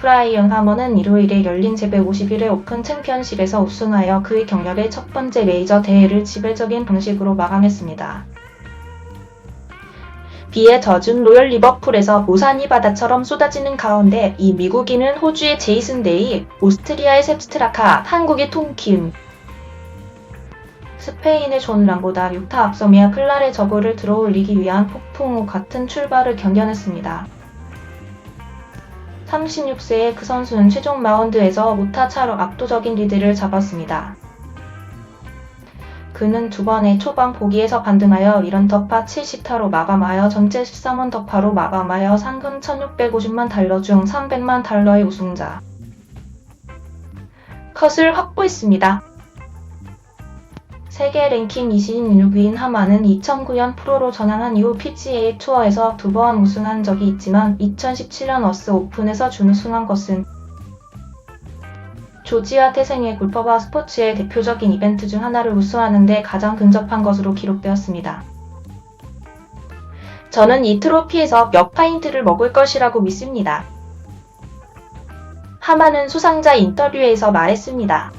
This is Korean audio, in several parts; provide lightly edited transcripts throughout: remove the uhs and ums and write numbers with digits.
브라이언 하머는 일요일에 열린 제151회 오픈 챔피언십에서 우승하여 그의 경력의 첫 번째 메이저 대회를 지배적인 방식으로 마감했습니다. 비에 젖은 로열 리버풀에서 모산이 바다처럼 쏟아지는 가운데 이 미국인은 호주의 제이슨 데이, 오스트리아의 셉 스트라카, 한국의 톰 키움, 스페인의 존 람보다 6타 앞서 미아 클라레 저그를 들어올리기 위한 폭풍우 같은 출발을 견뎌냈습니다. 36세의 그 선수는 최종 마운드에서 5타 차로 압도적인 리드를 잡았습니다. 그는 두 번의 초반 보기에서 반등하여 1언더파 70타로 마감하여 전체 13언더파로 마감하여 상금 1650만 달러 중 300만 달러의 우승자 컷을 확보했습니다. 세계 랭킹 26위인 하마는 2009년 프로로 전향한 이후 PGA 투어에서 두 번 우승한 적이 있지만 2017년 어스 오픈에서 준우승한 것은 조지아 태생의 골퍼와 스포츠의 대표적인 이벤트 중 하나를 우승하는 데 가장 근접한 것으로 기록되었습니다. 저는 이 트로피에서 몇 파인트를 먹을 것이라고 믿습니다. 하마는 수상자 인터뷰에서 말했습니다.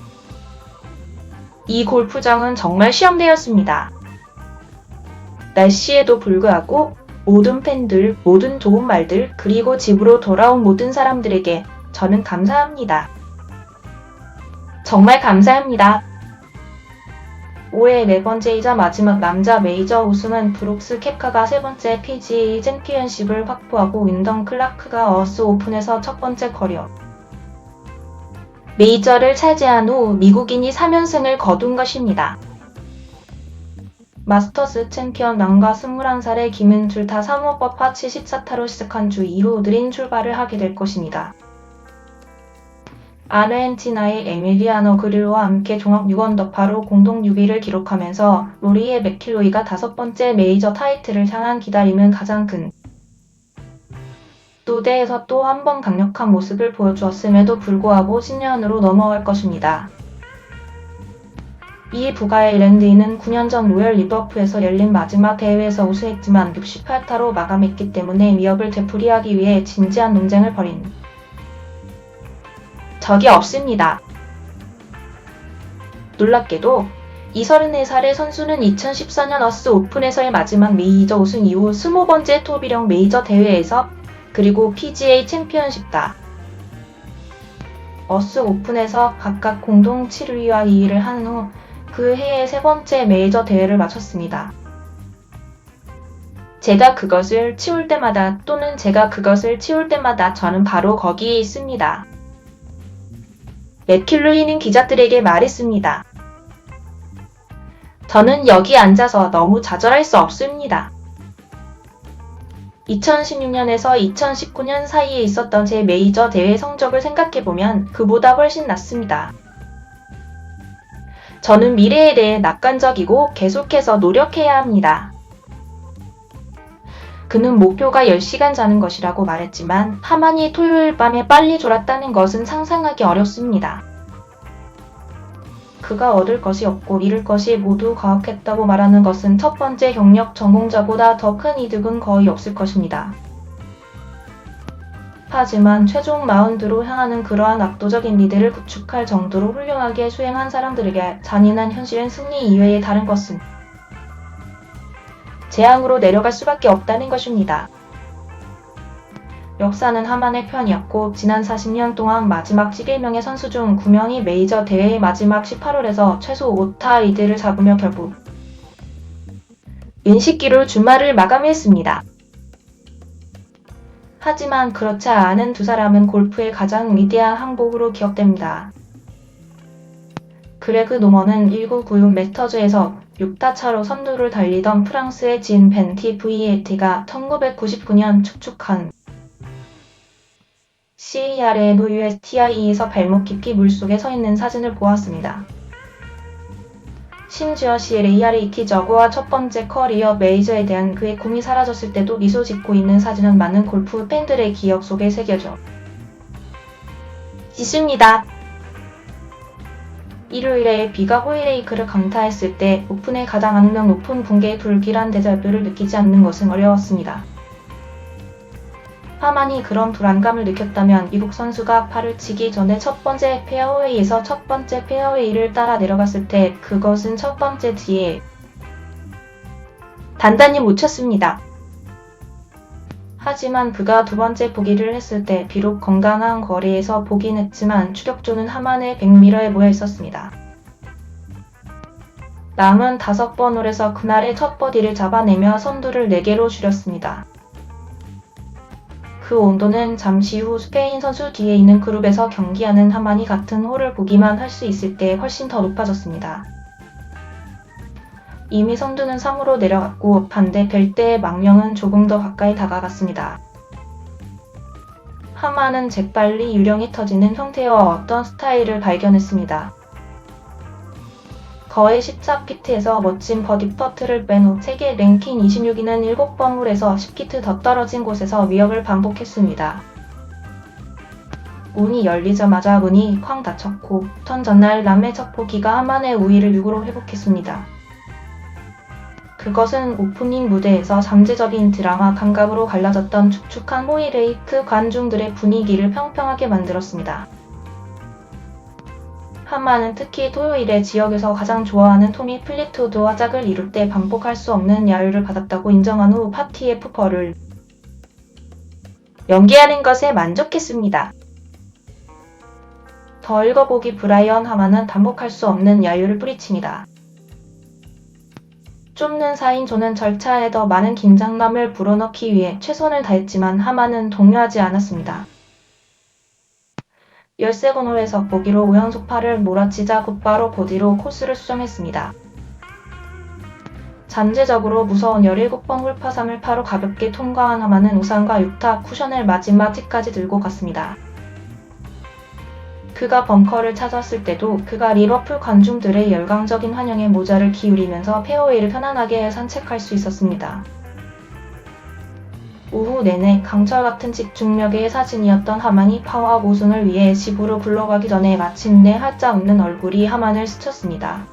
이 골프장은 정말 시험대였습니다. 날씨에도 불구하고 모든 팬들, 모든 좋은 말들, 그리고 집으로 돌아온 모든 사람들에게 저는 감사합니다. 정말 감사합니다. 올해 네 번째이자 마지막 남자 메이저 우승은 브룩스 캡카가 세 번째 PGA 챔피언십을 확보하고 윈던 클라크가 어스 오픈에서 첫 번째 커리어 메이저를 차지한 후 미국인이 3연승을 거둔 것입니다. 마스터스 챔피언 남과 21살의 김은 둘 다 3호법 파 74타로 시작한 주 이후 느린 출발을 하게 될 것입니다. 아르헨티나의 에밀리아노 그릴로와 함께 종합 6언더파로 공동 6위를 기록하면서 로리의 맥킬로이가 다섯 번째 메이저 타이틀을 향한 기다림은 가장 큰 무대에서 또 한 번 강력한 모습을 보여주었음에도 불구하고 10년으로 넘어갈 것입니다. 이 부가일랜드인은 9년 전 로열 리버풀에서 열린 마지막 대회에서 우승했지만 68타로 마감했기 때문에 위협을 되풀이하기 위해 진지한 논쟁을 벌인 적이 없습니다. 놀랍게도 이 34살의 선수는 2014년 어스 오픈에서의 마지막 메이저 우승 이후 20번째 토비령 메이저 대회에서 그리고 PGA 챔피언십다. 어스 오픈에서 각각 공동 7위와 2위를 한 후 그 해의 세 번째 메이저 대회를 마쳤습니다. 제가 그것을 치울 때마다 또는 제가 그것을 치울 때마다 저는 바로 거기에 있습니다. 맥킬로이는 기자들에게 말했습니다. 저는 여기 앉아서 너무 좌절할 수 없습니다. 2016년에서 2019년 사이에 있었던 제 메이저 대회 성적을 생각해보면 그보다 훨씬 낫습니다. 저는 미래에 대해 낙관적이고 계속해서 노력해야 합니다. 그는 목표가 10시간 자는 것이라고 말했지만 하만이 토요일 밤에 빨리 졸았다는 것은 상상하기 어렵습니다. 그가 얻을 것이 없고 잃을 것이 모두 가혹했다고 말하는 것은 첫 번째 경력 전공자보다 더 큰 이득은 거의 없을 것입니다. 하지만 최종 마운드로 향하는 그러한 압도적인 리드를 구축할 정도로 훌륭하게 수행한 사람들에게 잔인한 현실은 승리 이외에 다른 것은 재앙으로 내려갈 수밖에 없다는 것입니다. 역사는 하만의 편이었고 지난 40년 동안 마지막 11명의 선수 중 9명이 메이저 대회의 마지막 18홀에서 최소 5타 리드를 잡으며 결국 은식기로 주말을 마감했습니다. 하지만 그렇지 않은 두 사람은 골프의 가장 위대한 항복으로 기억됩니다. 그레그 노먼은 1996 매스터즈에서 6타 차로 선두를 달리던 프랑스의 진 벤티 브이에티가 1999년 축축한 CERNUSTIE에서 발목 깊이 물속에 서 있는 사진을 보았습니다. 심지어 CLARET 저그와 첫 번째 커리어 메이저에 대한 그의 꿈이 사라졌을 때도 미소 짓고 있는 사진은 많은 골프 팬들의 기억 속에 새겨져 있습니다. 일요일에 비가 호이레이크를 강타했을 때 오픈의 가장 악명 높은 붕괴의 불길한 데자뷰를 느끼지 않는 것은 어려웠습니다. 하만이 그런 불안감을 느꼈다면 미국 선수가 팔을 치기 전에 첫 번째 페어웨이에서 첫 번째 페어웨이를 따라 내려갔을 때 그것은 첫 번째 티에 단단히 못 쳤습니다. 하지만 그가 두 번째 보기를 했을 때 비록 건강한 거리에서 보긴 했지만 추격조는 하만의 100m에 모여 있었습니다. 남은 5번 홀에서 그날의 첫 버디를 잡아내며 선두를 4개로 줄였습니다. 그 온도는 잠시 후 스페인 선수 뒤에 있는 그룹에서 경기하는 하만이 같은 홀을 보기만 할 수 있을 때 훨씬 더 높아졌습니다. 이미 선두는 3으로 내려갔고 반대 벨트의 망령은 조금 더 가까이 다가갔습니다. 하만은 재빨리 유령이 터지는 형태와 어떤 스타일을 발견했습니다. 거의 14피트에서 멋진 버디 퍼트를 뺀 후 세계 랭킹 26위는 7번 홀에서 10피트 더 떨어진 곳에서 위협을 반복했습니다. 문이 열리자마자 문이 쾅 닫혔고 턴 전날 남의 첫 보기가 하만의 우위를 6으로 회복했습니다. 그것은 오프닝 무대에서 잠재적인 드라마 감각으로 갈라졌던 축축한 호이레이크 관중들의 분위기를 평평하게 만들었습니다. 하만은 특히 토요일에 지역에서 가장 좋아하는 토미 플리트우드와 짝을 이룰 때 반복할 수 없는 야유를 받았다고 인정한 후 파티의 푸퍼를 연기하는 것에 만족했습니다. 더 읽어보기 브라이언 하만은 반복할 수 없는 야유를 뿌리칩니다. 좁는 4인조는 절차에 더 많은 긴장감을 불어넣기 위해 최선을 다했지만 하만은 동요하지 않았습니다. 13번 홀에서 보기로 5연속 파를 몰아치자 곧바로 버디로 코스를 수정했습니다. 잠재적으로 무서운 17번 홀파 3을 파로 가볍게 통과한 하만은 우산과 6타 쿠션을 마지막 티까지 들고 갔습니다. 그가 벙커를 찾았을 때도 그가 리버풀 관중들의 열광적인 환영에 모자를 기울이면서 페어웨이를 편안하게 산책할 수 있었습니다. 오후 내내 강철같은 집중력의 사진이었던 하만이 파워업 우승을 위해 집으로 굴러가기 전에 마침내 활짝 웃는 얼굴이 하만을 스쳤습니다.